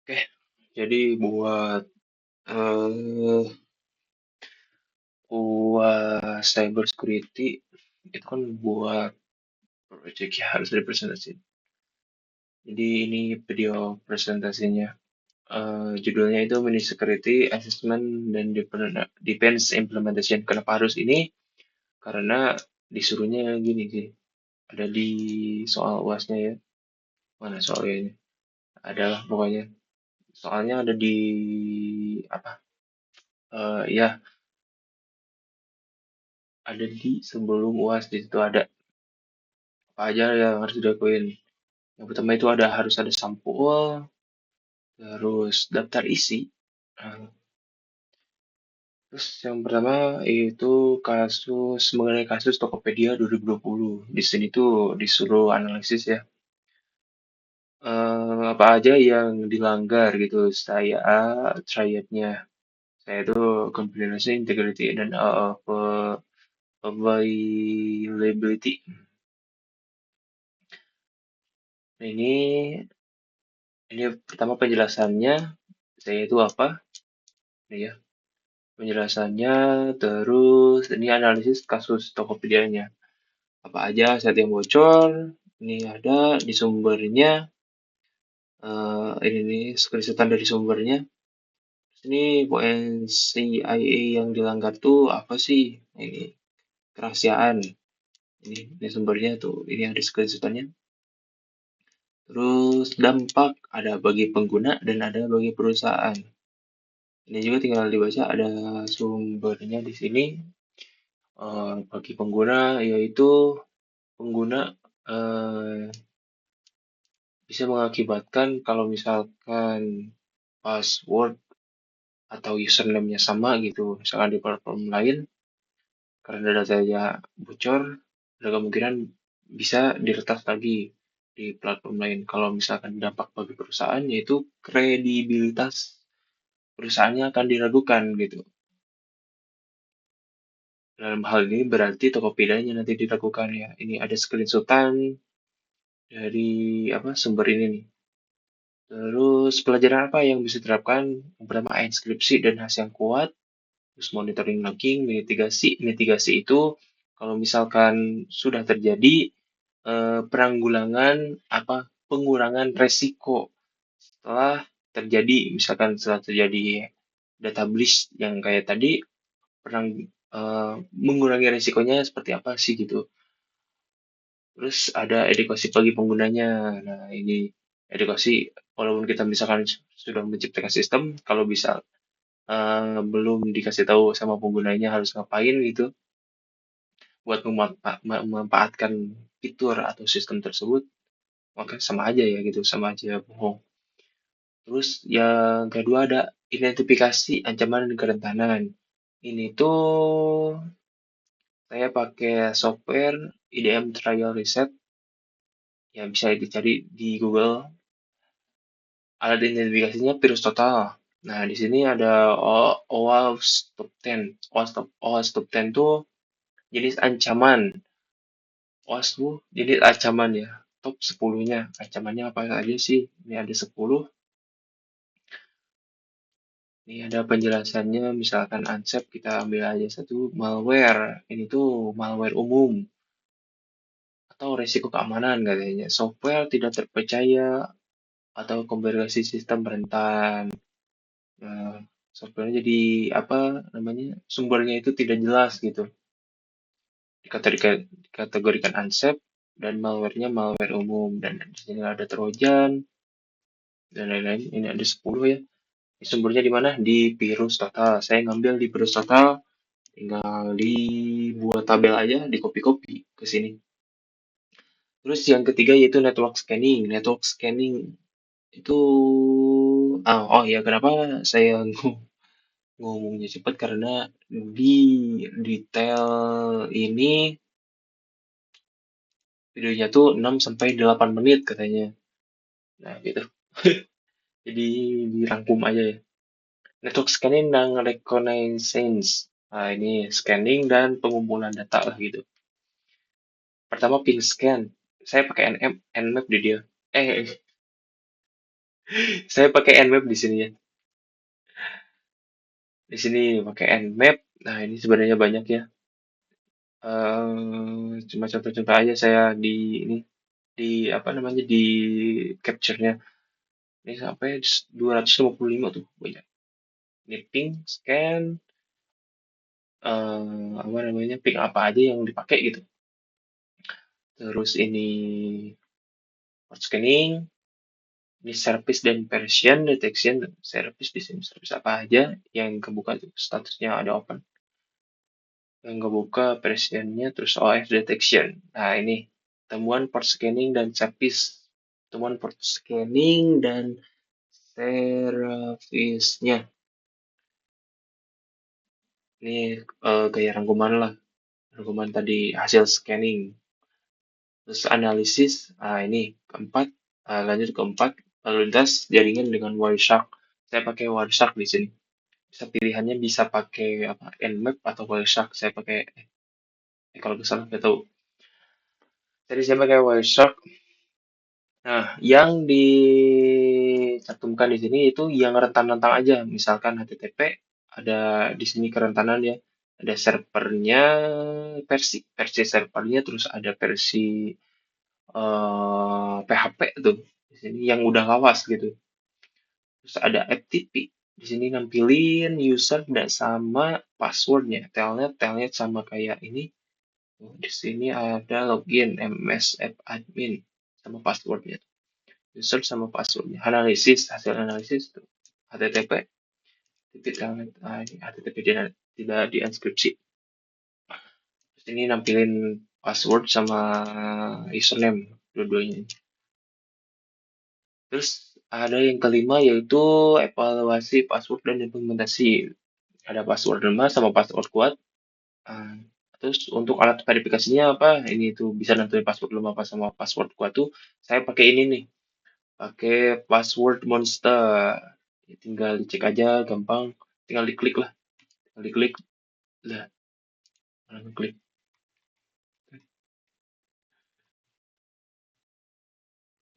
Oke, jadi eh buat cyber security itu kan buat project ya harus dipresentasiin. Jadi ini video presentasinya. Judulnya itu Mini Security Assessment dan Defense Implementation. Kenapa harus ini? Karena disuruhnya gini sih. Ada di soal UASnya ya. Mana soalnya ini? Adalah pokoknya. Soalnya ada di apa? Ya, ada di sebelum UAS di situ ada apa aja yang harus dilakuin. Yang pertama itu harus ada sampul, terus daftar isi. Nah, terus yang pertama itu mengenai kasus Tokopedia 2020. Di sini tuh disuruh analisis ya. Apa aja yang dilanggar gitu. Saya triadnya. Saya itu compliance, integrity, dan availability. Nah, ini pertama penjelasannya. Saya itu apa? Ini ya. Penjelasannya, terus ini analisis kasus Tokopedia-nya. Apa aja aset yang bocor, ini ada di sumbernya, ini nih screenshotan dari sumbernya. Terus ini poin CIA yang dilanggar tuh apa sih? Ini kerahasiaan. Ini sumbernya tuh, ini ada screenshotannya. Terus dampak ada bagi pengguna dan ada bagi perusahaan. Ini juga tinggal dibaca, ada sumbernya di sini. Bagi pengguna yaitu pengguna eh, bisa mengakibatkan kalau misalkan password atau username-nya sama gitu, misalkan di platform lain, karena datanya bocor, ada kemungkinan bisa diretas lagi di platform lain. Kalau misalkan dampak bagi perusahaan, yaitu kredibilitas perusahaannya akan diragukan gitu. Dalam hal ini berarti Tokopedia-nya nanti diragukan ya. Ini ada screenshotan dari apa sumber ini nih. Terus pelajaran apa yang bisa diterapkan? Yang pertama enskripsi dan hash yang kuat, terus monitoring logging, mitigasi. Mitigasi itu kalau misalkan sudah terjadi penanggulangan apa pengurangan resiko setelah setelah terjadi data breach yang kayak tadi perang mengurangi resikonya seperti apa sih gitu. Terus ada edukasi bagi penggunanya. Nah, ini edukasi walaupun kita misalkan sudah menciptakan sistem, kalau bisa belum dikasih tahu sama penggunanya harus ngapain gitu buat memanfaatkan fitur atau sistem tersebut, maka sama aja ya gitu, sama aja bohong. Terus yang kedua ada identifikasi ancaman dan kerentanan. Ini tuh saya pakai software IDM Trial Reset, ya bisa dicari di Google. Alat identifikasinya virus total. Nah, di sini ada OWASP Top 10. OWASP Top 10 tuh jenis ancaman. OWASP tuh jenis ancaman ya. Top 10-nya. Ancamannya apa aja sih? Ini ada 10. Ini ada penjelasannya. Misalkan Ansep kita ambil aja satu. Malware. Ini tuh malware umum. Atau resiko keamanan katanya. Software tidak terpercaya atau kombinasi sistem rentan. Nah, softwarenya jadi apa namanya sumbernya itu tidak jelas gitu. Dikategorikan unsafe dan malwarenya malware umum dan di sini ada trojan dan lain-lain. Ini ada 10 ya. Ini sumbernya di mana? Di virus total. Saya ngambil di virus total, tinggal dibuat tabel aja, di copy-copy ke sini. Terus yang ketiga yaitu network scanning. Network scanning itu oh ya kenapa saya ngomongnya cepat karena di detail ini videonya tuh 6 sampai 8 menit katanya. Nah, gitu. Jadi dirangkum aja ya. Network scanning dan reconnaissance. Nah, ini scanning dan pengumpulan data lah gitu. Pertama ping scan. Saya pakai Nmap di dia. Eh, Saya pakai Nmap di sini ya. Di sini pakai Nmap. Nah, ini sebenarnya banyak ya. Cuma contoh-contoh aja saya di ini di apa namanya di capture-nya. Ini sampai 255 tuh banyak. Ini ping, scan, apa namanya, ping apa aja yang dipakai gitu. Terus ini port scanning, ini service dan version detection. Service di sini service apa aja yang kebuka tuh statusnya ada open. Yang kebuka versionnya terus OS detection. Nah ini temuan port scanning dan service. Temuan port scanning dan service-nya. Ini gaya rangkuman lah. Rangkuman tadi hasil scanning. Terus analisis, ini keempat, lanjut keempat, lalu lintas jaringan dengan Wireshark. Saya pakai Wireshark di sini. Bisa pilihannya bisa pakai apa, Nmap atau Wireshark. Saya pakai, kalau nggak salah nggak tahu. Jadi saya pakai Wireshark. Nah, yang dicantumkan di sini itu yang rentan-rentan aja. Misalkan HTTP, ada di sini kerentanan ya. Ada servernya, versi servernya, terus ada versi PHP tuh di sini yang udah lawas gitu. Terus ada FTP. Di sini nampilin user dan sama passwordnya. Telnet sama kayak ini. Di sini ada login MSF admin sama passwordnya. User sama passwordnya. Analisis, hasil analisis tuh. HTTP, titik telnet, ini HTTP tidak dienkripsi. Terus ini nampilin password sama username dua-duanya. Terus ada yang kelima yaitu evaluasi password dan implementasi. Ada password lemah sama password kuat. Ah, terus untuk alat verifikasinya apa? Ini tuh bisa nentuin password lemah apa sama password kuat tuh. Saya pakai ini nih, pakai password monster. Ya, tinggal dicek aja, gampang. Tinggal diklik lah, tinggal diklik, lah, langsung klik.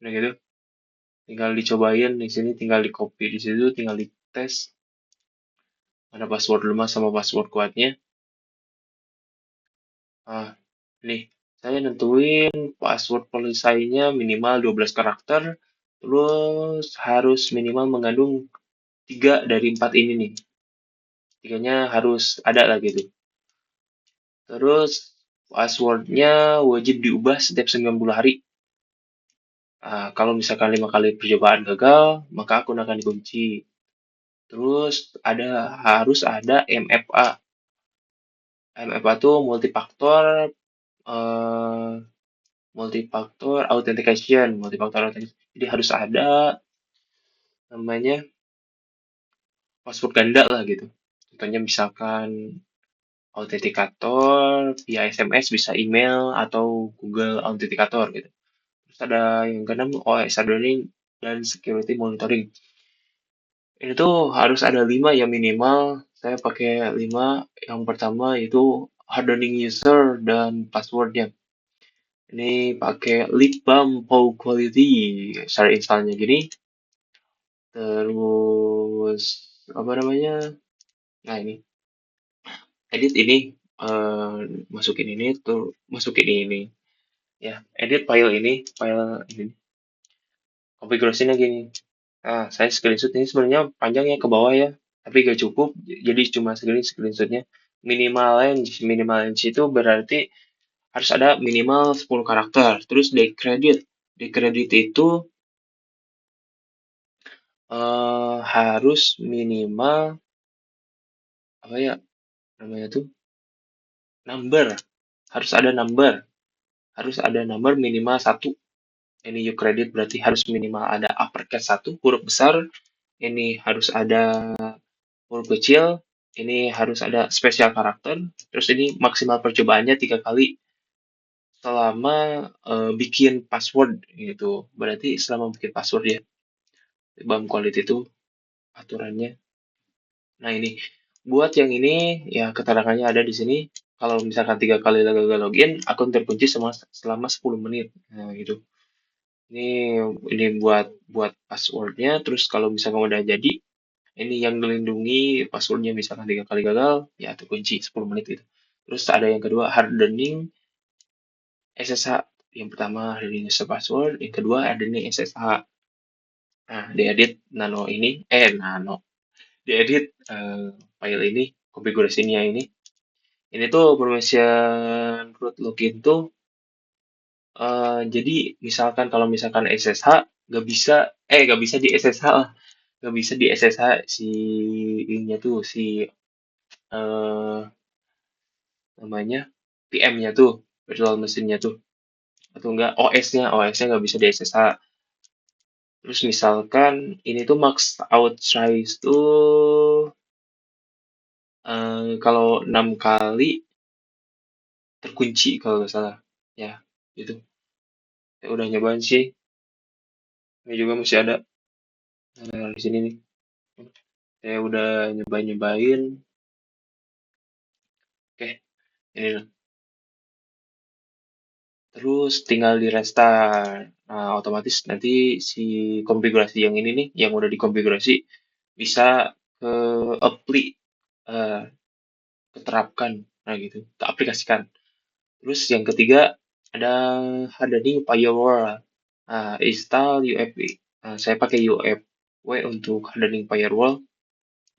Nah gitu, tinggal dicobain di sini, tinggal di copy di situ, tinggal dites mana password lemah sama password kuatnya. Ah, nih, saya nentuin password pelisainya minimal 12 karakter, terus harus minimal mengandung 3 dari 4 ini nih. Tiganya harus ada lah gitu. Terus passwordnya wajib diubah setiap 90 hari. Kalau misalkan 5 kali percobaan gagal, maka akun akan dikunci. Terus harus ada MFA. MFA tuh eh, multi-factor authentication. Jadi harus ada namanya password ganda lah gitu. Contohnya misalkan autentikator via SMS, bisa email atau Google Authenticator gitu. Terus ada yang keenam OS hardening dan security monitoring. Ini tuh harus ada 5 ya minimal. Saya pakai 5. Yang pertama itu hardening user dan passwordnya. Ini pakai lip balm Pow Quality. Cara installnya gini. Terus apa namanya? Nah ini edit ini, eh, masukin ini tuh, masukin ini ya, edit file ini konfigurasinya gini. Nah, saya screenshot ini sebenarnya panjangnya ke bawah ya, tapi gak cukup, jadi cuma segini screenshotnya. Minimal range itu berarti harus ada minimal 10 karakter. Terus decredit itu harus minimal apa ya namanya tuh, number, harus ada number, minimal satu. Ini you credit berarti harus minimal ada uppercase satu huruf besar, ini harus ada huruf kecil, ini harus ada spesial karakter, terus ini maksimal percobaannya 3 kali selama bikin password gitu. Berarti selama bikin password ya, BAM quality itu aturannya. Nah ini buat yang ini ya keterangannya ada di sini. Kalau misalkan 3 kali gagal login, akun terkunci selama 10 menit. Nah gitu. Ini ini buat buat passwordnya. Terus kalau misalkan udah jadi, ini yang melindungi passwordnya misalkan 3 kali gagal, ya terkunci 10 menit gitu. Terus ada yang kedua hardening SSH. Yang pertama hardening user password, yang kedua hardening SSH. Nah, diedit nano, diedit file ini, konfigurasinya ini. Ini tuh permission root login tuh, jadi misalkan kalau misalkan SSH nggak bisa di SSH lah, nggak bisa di SSH si ininya tuh si eh, namanya PM-nya tuh, virtual mesinnya tuh, atau enggak OS-nya nggak bisa di SSH. Terus misalkan ini tuh max out size tuh kalau 6 kali terkunci kalau nggak salah. Ya, itu. Saya udah nyobain sih. Ini juga masih ada di sini nih. Saya udah nyobain-nyobain. Oke, ini loh. Terus tinggal di restart. Nah, otomatis nanti si konfigurasi yang ini nih, yang udah dikonfigurasi, bisa ke apply, eh, keterapkan. Nah, gitu, keaplikasikan. Terus yang ketiga, ada hardening firewall. Nah, install UFW. Nah, saya pakai UFW untuk hardening firewall.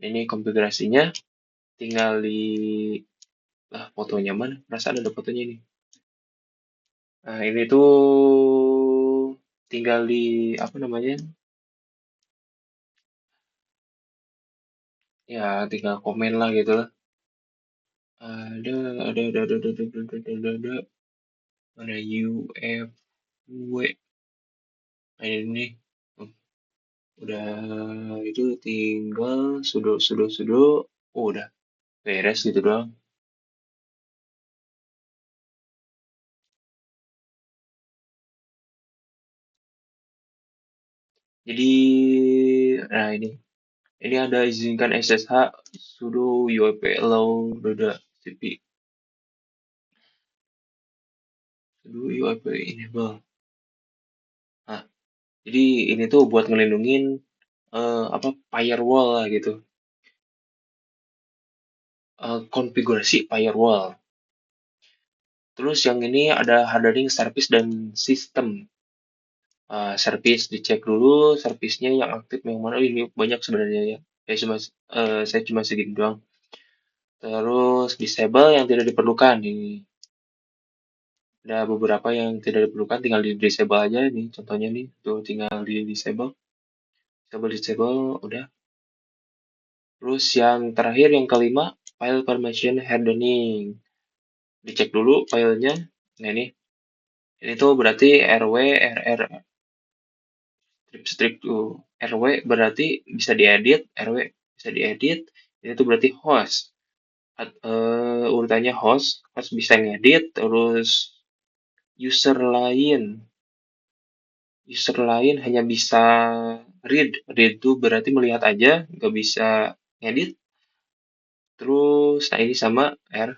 Ini konfigurasinya, tinggal di lah fotonya mana? Perasaan ada fotonya ini. Nah, ini tuh tinggal di apa namanya? Ya, tinggal komen lah gitu lah. Ada ada UFW. Nah, ini oh, udah itu tinggal sudo. Oh, udah beres gitu doang. Jadi, nah ini ada izinkan SSH sudo UEP allow doda cp sudo UEP enable. Nah, jadi ini tuh buat ngelindungin apa firewall lah gitu. Konfigurasi firewall. Terus yang ini ada hardening service dan sistem. Service dicek dulu, servisnya yang aktif yang mana. Ini banyak sebenarnya ya. Saya cuma segini doang. Terus disable yang tidak diperlukan. Ini ada beberapa yang tidak diperlukan, tinggal di disable aja. Ini contohnya nih, tuh tinggal di disable, udah. Terus yang terakhir, yang kelima, file permission hardening. Dicek dulu filenya. Nah ini tuh berarti RW, RR, strip tuh. RW berarti bisa diedit, RW bisa diedit. Ini tuh berarti host. Urutannya host bisa ngedit, terus user lain hanya bisa read tuh berarti melihat aja, nggak bisa ngedit. Terus, nah ini sama R.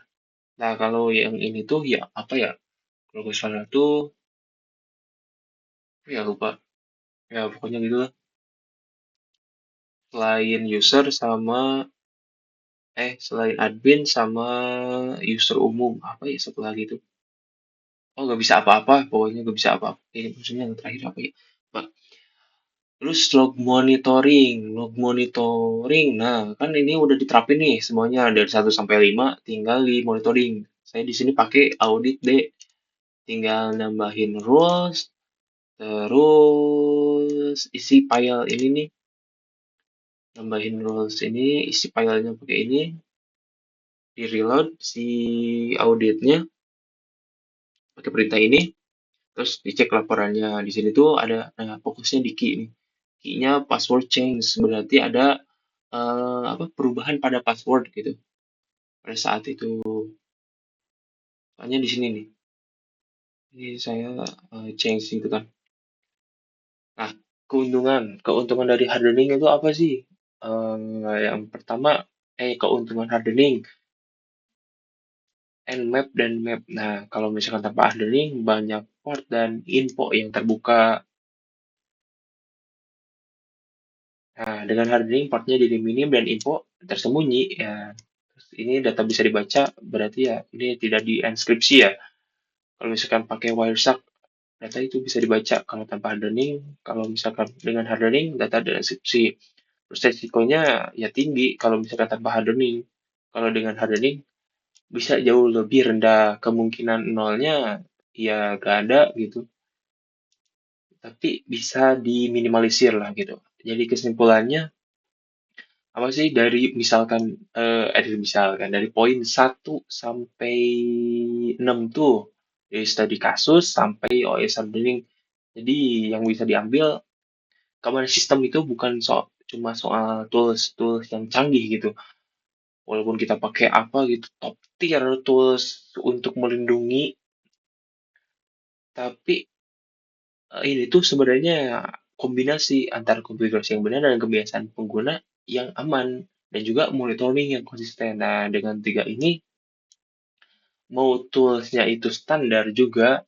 Nah kalau yang ini tuh ya apa ya? Kalau nggak salah tuh, ya lupa. Ya pokoknya gitu lah. Selain admin sama user umum, apa ya satu lagi tuh? Oh nggak bisa apa-apa, pokoknya nggak bisa apa-apa. Ini maksudnya yang terakhir apa ya? Pak. Terus log monitoring. Nah, kan ini udah diterapin nih semuanya dari 1 sampai 5, tinggal di monitoring. Saya di sini pakai audit D, tinggal nambahin rules, terus isi file ini nih, nambahin rules ini, isi filenya pakai ini, di reload si auditnya pakai perintah ini, terus dicek laporannya. Di sini tuh ada, nah fokusnya di key nih. Key-nya password change, berarti ada apa perubahan pada password gitu pada saat itu. Soalnya di sini nih, ini saya change gitu kan. Nah, keuntungan dari hardening itu apa sih? Yang pertama, keuntungan hardening, nmap dan map. Nah, kalau misalkan tanpa hardening, banyak port dan info yang terbuka. Nah, dengan hardening partnya jadi minim dan info tersembunyi ya. Terus ini data bisa dibaca, berarti ya ini tidak dienkripsi ya. Kalau misalkan pakai Wireshark, data itu bisa dibaca kalau tanpa hardening. Kalau misalkan dengan hardening, data dienkripsi. Terus resikonya ya tinggi kalau misalkan tanpa hardening. Kalau dengan hardening bisa jauh lebih rendah kemungkinan nolnya ya gak ada gitu. Tapi bisa diminimalisir lah gitu. Jadi kesimpulannya apa sih dari misalkan misalkan dari poin 1 sampai 6 tuh dari studi kasus sampai OS hardening. Jadi yang bisa diambil keamanan sistem itu bukan cuma soal tools-tools yang canggih gitu. Walaupun kita pakai apa gitu top tier tools untuk melindungi, tapi ini tuh sebenarnya kombinasi antara konfigurasi yang benar dan kebiasaan pengguna yang aman dan juga monitoring yang konsisten. Nah, dengan tiga ini, mau toolsnya itu standar juga,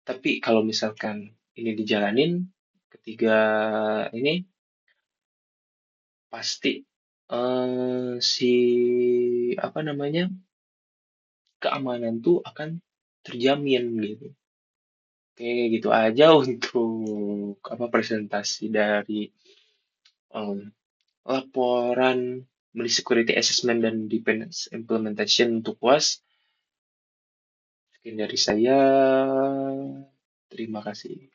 tapi kalau misalkan ini dijalanin, ketiga ini pasti si apa namanya keamanan tuh akan terjamin gitu. Oke, gitu aja untuk apa presentasi dari em, laporan security assessment dan dependence implementation untuk UAS. Sekian dari saya. Terima kasih.